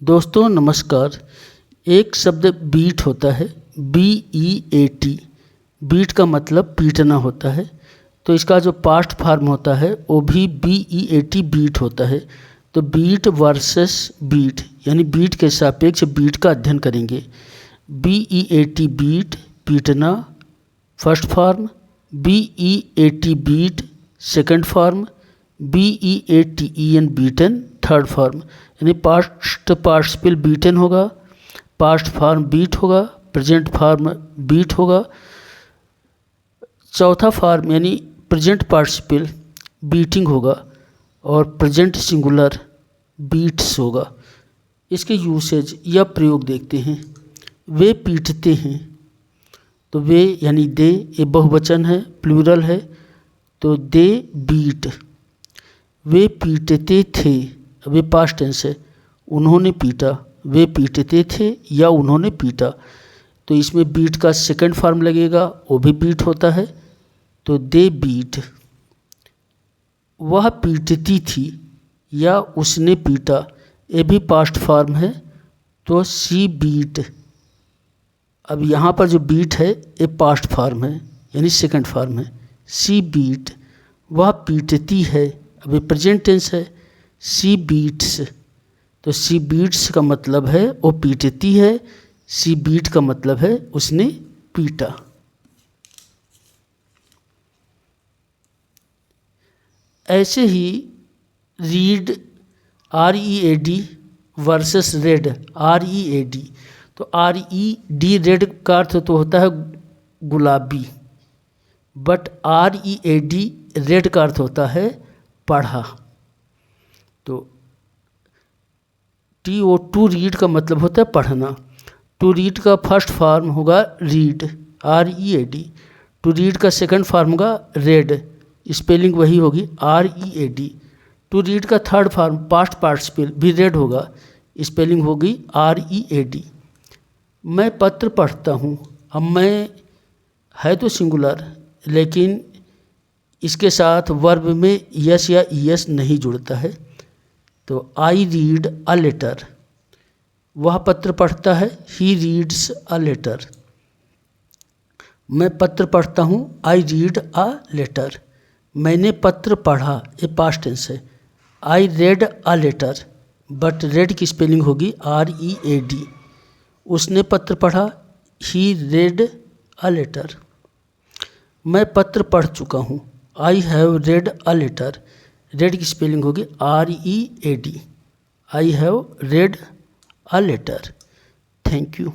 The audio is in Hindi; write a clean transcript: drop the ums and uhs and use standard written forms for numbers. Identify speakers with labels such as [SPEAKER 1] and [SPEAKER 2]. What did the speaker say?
[SPEAKER 1] दोस्तों नमस्कार। एक शब्द बीट होता है, BEAT। बीट का मतलब पीटना होता है, तो इसका जो पास्ट फॉर्म होता है वो भी BEAT बीट होता है। तो बीट वर्सेस बीट यानी बीट के सापेक्ष बीट का अध्ययन करेंगे। BEAT बीट पीटना first form, BEAT beat second form, BEATEN beaten third form. यानी पास्ट पार्टिसिपल बीटन होगा, पास्ट फॉर्म बीट होगा, प्रेजेंट फॉर्म बीट होगा, चौथा फॉर्म यानी प्रेजेंट पार्टिसिपल बीटिंग होगा और प्रेजेंट सिंगुलर बीट्स होगा। इसके यूसेज या प्रयोग देखते हैं। वे पीटते हैं, तो वे यानी दे, ये बहुवचन है, प्लूरल है, तो दे बीट। वे पीटते थे, वे पास्ट टेंस है, उन्होंने पीटा। वे पीटते थे या उन्होंने पीटा, तो इसमें बीट का सेकंड फॉर्म लगेगा, वो भी बीट होता है, तो दे बीट। वह पीटती थी या उसने पीटा, ये भी पास्ट फॉर्म है, तो सी बीट। अब यहाँ पर जो बीट है ये पास्ट फॉर्म है यानी सेकंड फॉर्म है, सी बीट। वह पीटती है, अभी प्रेजेंट टेंस है, सी बीट्स। तो सी बीट्स का मतलब है वो पीटती है, सी बीट का मतलब है उसने पीटा। ऐसे ही read READ versus red READ। तो RED रेड का अर्थ तो होता है गुलाबी, बट READ रेड का अर्थ होता है पढ़ा। तो TO रीड का मतलब होता है पढ़ना। टू रीड का फर्स्ट फॉर्म होगा रीड READ। टू रीड का सेकंड फॉर्म होगा रेड, स्पेलिंग वही होगी READ। टू रीड का थर्ड फॉर्म पास्ट पार्टिसिपल भी रेड होगा, स्पेलिंग होगी READ। मैं पत्र पढ़ता हूँ, अब मैं है तो सिंगुलर, लेकिन इसके साथ वर्ब में यस या ईएस नहीं जुड़ता है, तो आई रीड अ लेटर। वह पत्र पढ़ता है, ही रीड्स अ लेटर। मैं पत्र पढ़ता हूँ, आई रीड अ लेटर। मैंने पत्र पढ़ा, ये पास्ट टेंस है, I read a letter, but read की स्पेलिंग होगी READ। उसने पत्र पढ़ा, ही रेड अ लेटर। मैं पत्र पढ़ चुका हूँ, I have read a letter. Read की स्पेलिंग होगी READ। I have read a letter. Thank you.